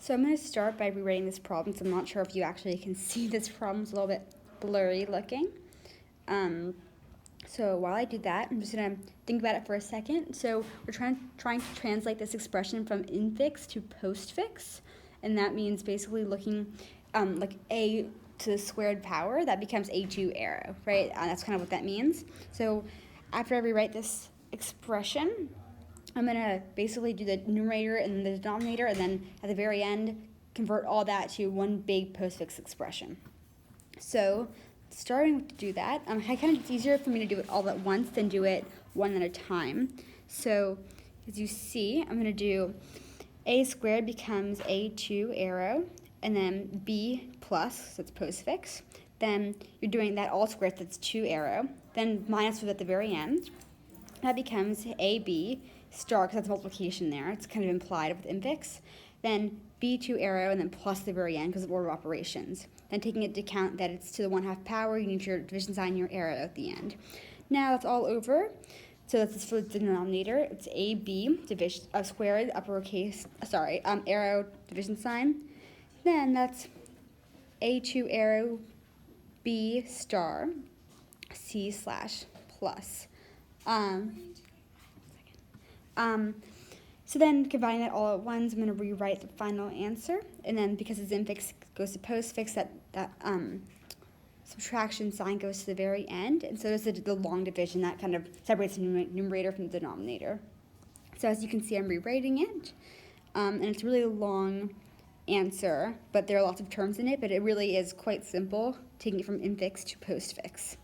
So I'm going to start by rewriting this problem. So I'm not sure if you actually can see this problem. It's a little bit blurry looking. So while I do that, I'm just going to think about it for a second. So we're trying to translate this expression from infix to postfix. And that means basically looking like a to the squared power, that becomes a2 arrow, right? That's kind of what that means. So after I rewrite this expression, I'm going to basically do the numerator and the denominator, and then at the very end, convert all that to one big postfix expression. So starting to do that, it's easier for me to do it all at once than do it one at a time. So as you see, I'm going to do a squared becomes a2 arrow, and then b plus, so it's postfix. Then you're doing that all squared, that's 2 arrow. Then minus was at the very end. That becomes ab star, because that's multiplication there. It's kind of implied with infix. Then b2 arrow, and then plus the very end because of order of operations. Then taking into account that it's to the 1/2 power, you need your division sign, your arrow at the end. Now that's all over. So that's for the denominator. It's ab division squared uppercase. Arrow division sign. Then that's a2 arrow b star c slash plus. So then combining that all at once, I'm going to rewrite the final answer. And then because it's infix goes to postfix, that subtraction sign goes to the very end. And so there's the long division that kind of separates the numerator from the denominator. So as you can see, I'm rewriting it. And it's a really long answer, but there are lots of terms in it, but it really is quite simple, taking it from infix to postfix.